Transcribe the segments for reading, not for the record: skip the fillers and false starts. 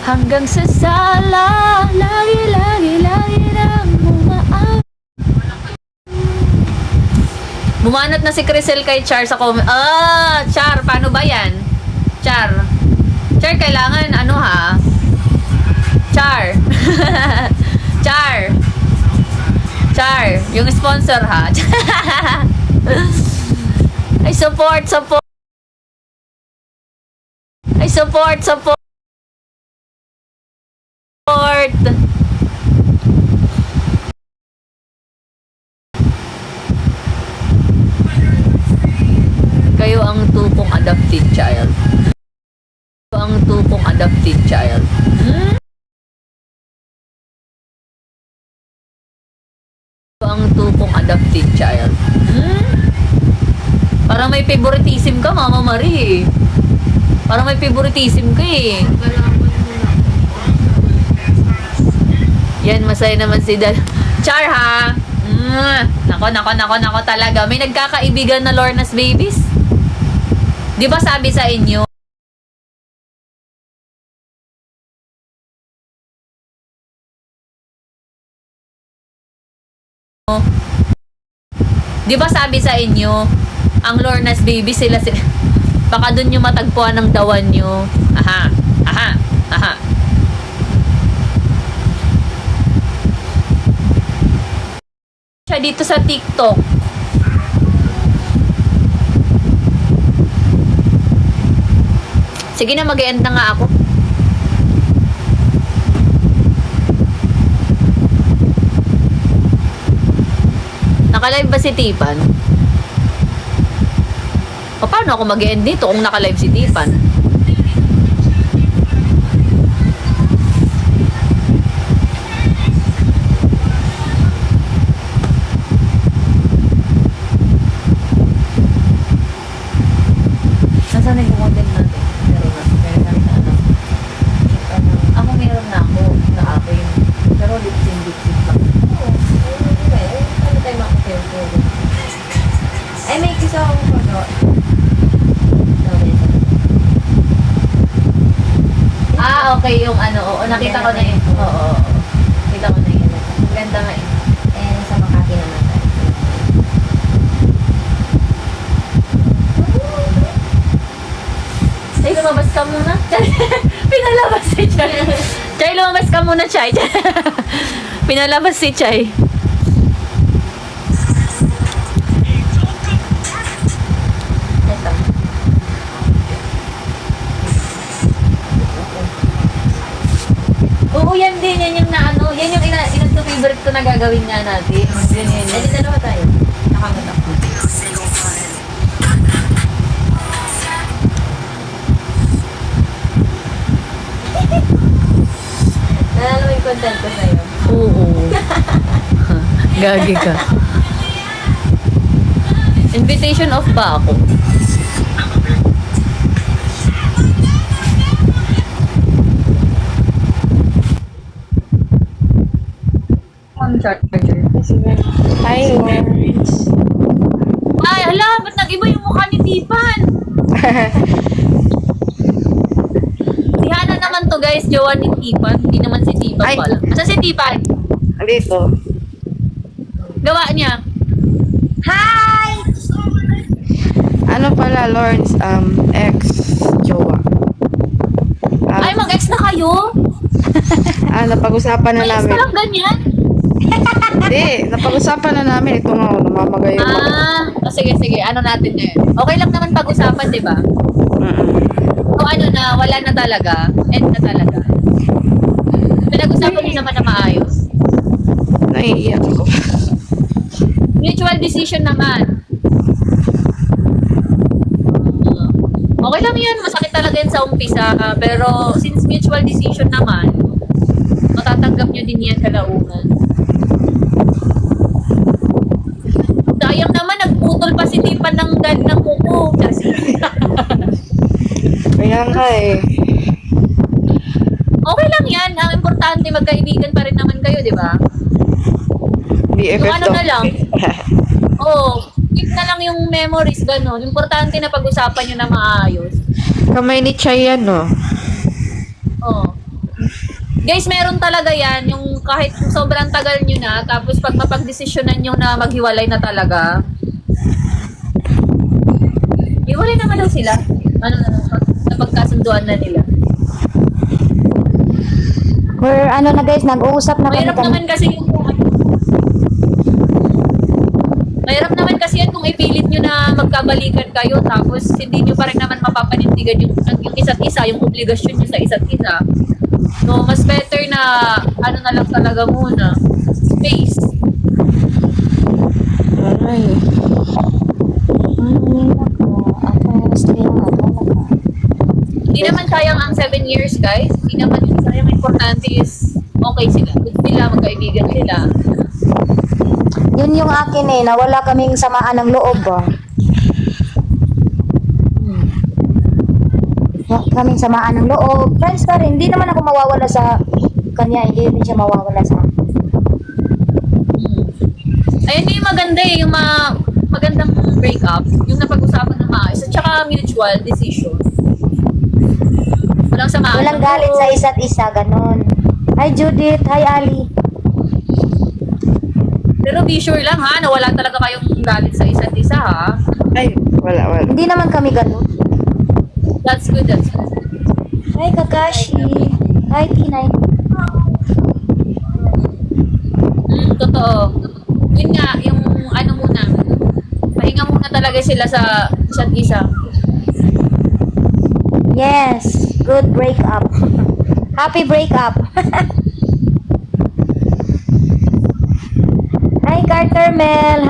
Hanggang sa sala, lagi lang bumanat na si Crisel kay Char sa comment. Char, paano ba yan? Char, kailangan ano ha? Char. Char, yung sponsor ha. Ay, support. Ay, support. Kayo ang tukong adopted child. Parang may favoritism ka, Mama Marie. Parang may favoritism ka eh. Yan, masaya naman si Char ha. Nako talaga. May nagkakaibigan na Lorna's Babies. Di ba sabi sa inyo? Di ba sabi sa inyo, ang Lorna's Baby sila. Baka dun yung matagpuan ng dawan nyo. Aha. Siya dito sa TikTok. Sige na, mag-e-end na nga ako. Naka-live ba si Tipan? O paano ako mag-e-end dito kung naka-live si Tipan? Nasaan na yung content natin? Meron na ano. Ako meron na ako. Na ako yung pero lip-sync lang. Ano tayo makakilpo? Ay, may isa akong photo. Okay, yung ano, oo, nakita ko na yun. Oo. Nakita ko na yun. Ganda nga eh. Sa Makati naman tayo. Chay, lumabas ka muna. Pinalabas si Chay. Chay, lumabas ka muna, Chay. Pinalabas si Chay. Oo, yan din. Yan yung na ano. Yan yung favorite ko na gagawin nga natin. Yan. Ay, dalawa tayo. Nakakatak ko. Nalala mo yung content ko sa'yo? Oo. Gagi ka. Invitation off ba ako? Charger. Hi, Ay, hala, ba't nag-iba yung mukha ni Tipan? Si Hana naman to guys, jowa ni Tipan. Hindi naman si Tipan Ay. pala. Asa si Tipan? Dito. Gawa niya. Hi! Ano pala, Lawrence, ex-jowa. Ay, mag-ex na kayo? Napag-usapan na May ex namin. ka lang ganyan? Hindi, napag-usapan na namin. Ito nga, namamagay yung Sige. Ano natin na yun? Okay lang naman pag-usapan, di ba? O ano na, wala na talaga. End na talaga. Pinag-usapan niyo naman na maayos. Naiiyak ako. Mutual decision naman. Okay lang yan. Masakit talaga yan sa umpisa. Pero since mutual decision naman, matatanggap nyo din yan kalaunan. Sayang naman, nagputol pa si Tipan ng kuko. Kaya nga eh. Okay lang yan. Ang importante, magkaibigan pa rin naman kayo, di ba? BFF Yung ano to. na lang. Keep na lang yung memories, gano'n. Importante na pag-usapan nyo na maayos. Kamay ni Chay yan, no? Oo. Guys, meron talaga yan, yung kahit sobrang tagal nyo na, tapos pag mapagdesisyonan nyo na maghiwalay na talaga, hiwalay naman daw sila. Ano na, napagkasunduan na nila. We're, ano na guys, nag-uusap na kami. Mahirap naman kasi yung mahirap naman kasi yan kung ipilit nyo na magkabalikan kayo tapos hindi nyo pa rin naman mapapanindigan yung isa't isa, yung obligasyon nyo sa isa't isa. No, mas better na ano na lang talaga muna. Space. Ay. Hindi naman sayang ang 7 years, guys. Hindi naman sayang. Importante is okay sila. Good sila, magkaibigan sila. Yun yung akin eh, nawala kaming samaan ng loob. Kaming samaan ng loob. Friends pa rin, hindi naman ako mawawala sa kanya, hindi rin siya mawawala sa akin. Ayun yung maganda eh, yung magandang breakup, yung napag-usapan na maayos, at saka mutual decision. Walang samaan. Walang galit sa isa't isa, ganun. Hi Judith, hi Ali. Pero be sure lang ha, na wala talaga kayong galit sa isa't isa ha. Ay, wala. Hindi naman kami ganun. That's good, that's good. Hi Kakashi. Hi Tinay. Totoo. Yun nga, yung ano muna, pahinga muna talaga sila sa isa't isa. Yes, good breakup. Happy breakup. Hi Carter Mel.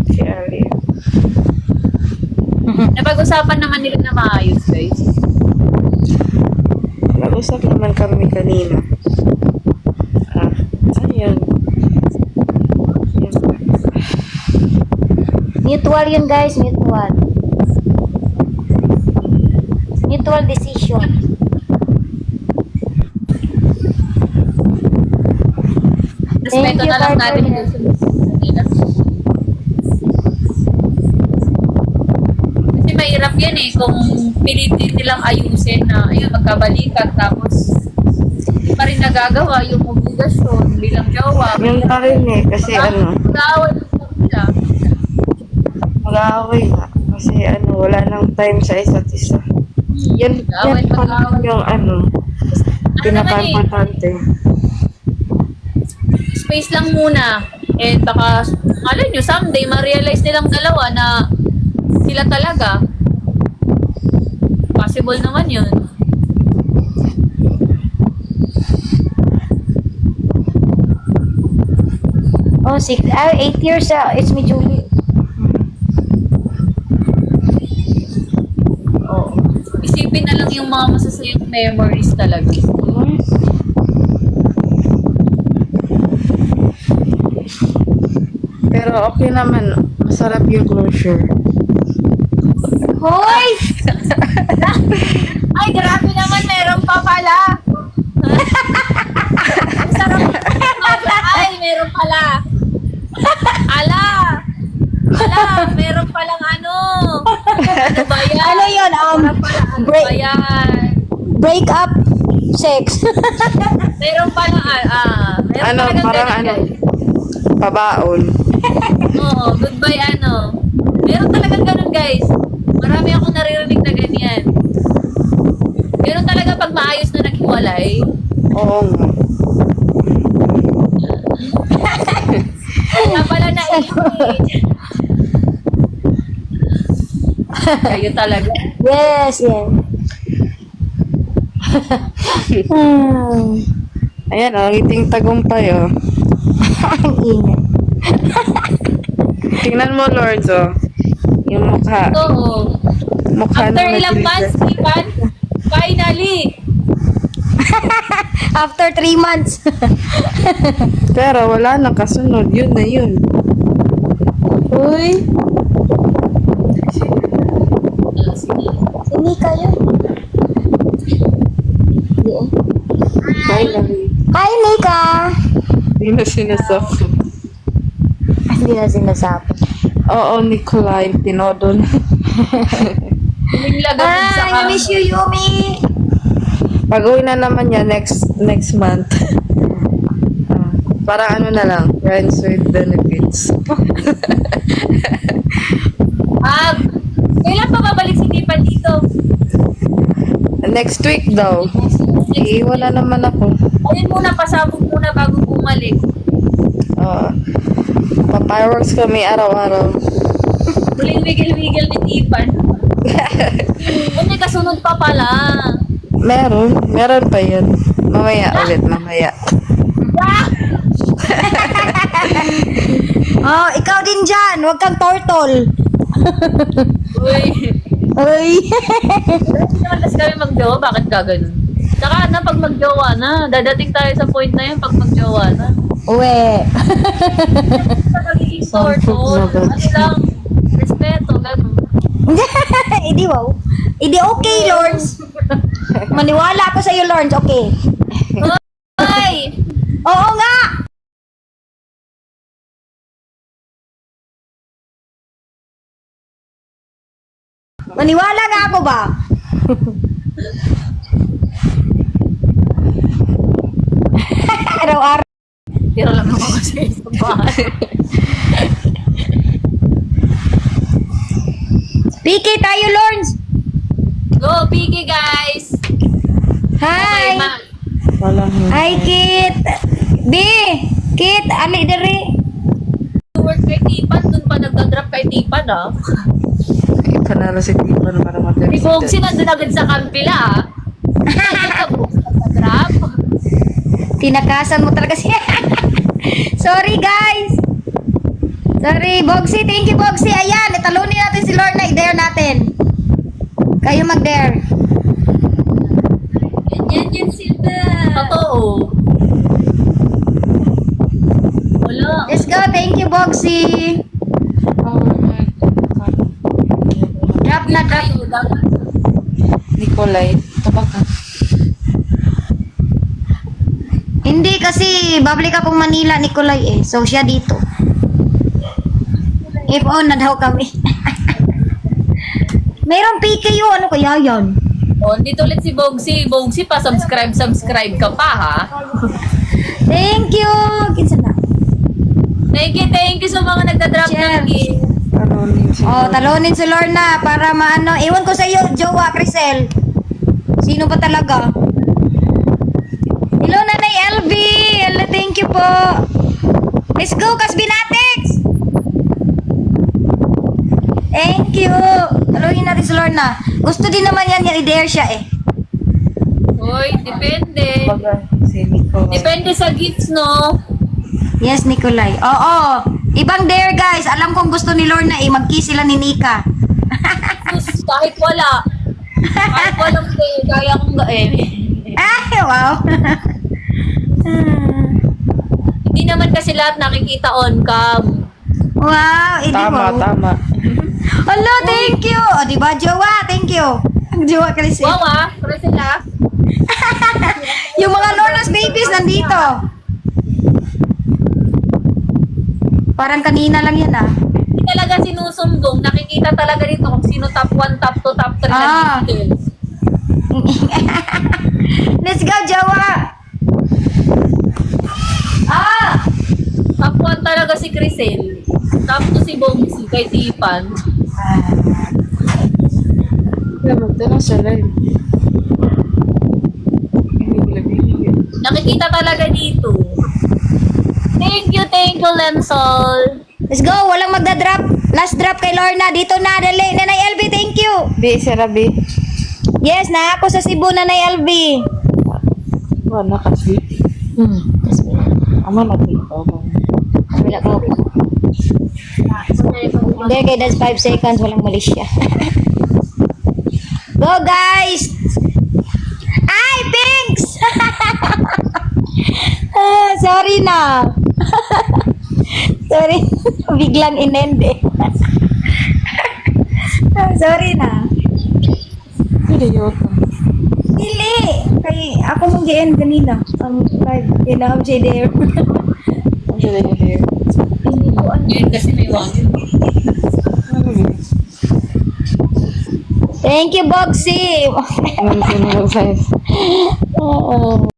Si Ali. Napag-usapan naman nila na maayos, guys. Nag-usap naman kami kanina. Ayun. Mutual yun guys, mutual. Mutual decision. Respeto you, na lang Carter. natin yung nila. Kasi mahirap yan eh, kung pilitin nilang ayusin na, ayun, magkabalikan, tapos hindi pa rin nagagawa yung obligasyon bilang jowa. Yun pa rin eh, kasi ano, Mag-aaway sila. mag-aaway nga. Kasi ano, wala nang time sa isa't isa. Yan Mag-aaway, pa lang mag-aaway. yung ano, Ano naman eh, pinaka-importante. space lang muna. And baka, alam nyo, someday, ma-realize nilang dalawa na sila talaga. Possible naman yun. Oh, 8 years. It's me, Julie. Oo. Isipin na lang yung mga masasayang memories talaga. Pero okay naman, masarap yung closure. Hoy! Ay, grabe naman, meron pa pala. Ang sarap. Ay, meron pala. Ala! Ala, meron palang ano. Ano ba yan? Ano yun? Meron pala, ano break- ba yan? Break up sex. Meron palang, meron Ano, talagang parang ganun, ano, guys. pabaon. Oo, goodbye ano. Meron talagang ganun, guys. Marami akong naririnig na ganyan. Meron talaga pag maayos na naghiwalay. Oo nga. Wala pala na Kayo talaga. Yes, yes. Ayan o, ngiting tagumpay o. Ang ingay. Tingnan mo, Lords o. Yung mukha. Oo. Mukha After na ilang months, Ivan, finally. After 3 months. Pero wala nang kasunod. Yun na yun. Uy, sini kayo. Finally. Hi, Nika. Hindi na sinasabi. Hindi na sinasabi. Oo, Nicolay, tinodon. Bigla ganun sa I miss you, Yumi. Pag-uwi na naman niya next month. Parang ano na lang, friends with benefits. Kailan pa babalik si Tipan dito? Next week daw. Iiwan na naman ako. Ayun muna, pasabog muna bago bumalik. Pa-fireworks kami araw-araw. Muling wigil-wigil ni Tipan. May kasunod pa pala. Meron pa yun. Mamaya ulit, mamaya. Oh, ikaw din dyan. Huwag kang turtle. Uy. Uy. Hindi naman kasi kami mag-jowa, bakit gaganon? Tsaka na, pag mag-jowa na, dadating tayo sa point na yun pag mag-jowa na. Uwe. Sa nagiging turtle, ano lang, respeto, gano'n. Hindi wow. Hindi okay, Lords. Maniwala ako sa iyo, Lords. Okay. Ay! Oo nga. Maniwala nga ako ba? Araw-araw. Pero lang ako kasi sa bahay. PK tayo, Lords. Go, Piggy, guys! Hi. Walang Hi, Kit. B. Kit, ali dere. Work kay Tipan, dun pa nagda-drop kay Tipan, ah. panalo si Tipan para Si Bogsi matensya. nandun agad sa kampila, ah. Nagda-drop. Tinakasan mo talaga siya. Sorry, guys. Sorry, Bogsy. Thank you, Bogsy. Ayan, italunin natin si Lorna. I-dare natin. Kayo mag-dare. Yan sila. Totoo. Wala. Let's go. Thank you, Bogsy. Drop na, drop. Tayo, dapat. Nicolay, tabak ka. Hindi kasi babalik akong Manila, Nicolay eh. So, siya dito. If on na daw kami. Mayroong PKU. Ano kaya yan? Oh, dito ulit si Bogsi. Bogsi pa, subscribe ka pa, ha? Thank you. Kinsa na? Thank you sa mga nagda-drop ng Cheers. gift. Talunin si Oh, Lord. talunin si Lorna para maano. Iwan ko sa iyo, Jowa, Crisel. Sino ba talaga? Hello, Nanay LB. Hello, thank you po. Let's go, Kasbinatics. Thank you. Talunin natin si Lorna. Gusto din naman yan i-dare siya eh. Hoy, depende. Baga, si Nicolay. Depende sa gifts, no? Yes, Nicolay. Oo. Ibang dare, guys. Alam kong gusto ni Lorna eh. Mag-kiss sila ni Nika. Sus, kahit wala. Kahit walang kaya kong Ay, wow. Hindi naman kasi lahat nakikita on cam. Wow. Hindi Tama, wow. tama. Hello, thank you. O, diba, Jowa? Thank you. Jowa, Crisel. Wow, ah. Pero sila. Yung mga Lorna's babies nandito. Parang kanina lang yan ah. Hindi talaga sinusumbong. Nakikita talaga dito kung sino top 1, top 2, top 3 Ah. na details. Let's go, Jowa! Ah! Top 1 talaga si Crisel. Top 2 si Bongsi kay Tipan. Kaya magtanong sa live. Nakikita talaga dito. Thank you, Lensol. Let's go! Walang magda-drop. Last drop kay Lorna. Dito na, dali. Nanay LB, thank you! Bi, si Rabi. Yes, na ako sa Cebu, Nanay LB. Wala kasi. Ama natin ito. Wala ko. Hindi, kaya that's 5 seconds. Walang mali siya. Go, guys! Ay, Pinks! Sorry na. Sorry. Biglang inende. Sorry na. Hindi yun. Dili. Kay ako mong gi-end kanina. Ang live. Kailangan siya there. Ang galing niya. Ngayon kasi may one. Thank you, Boxy. Ang sinunod size. Oo.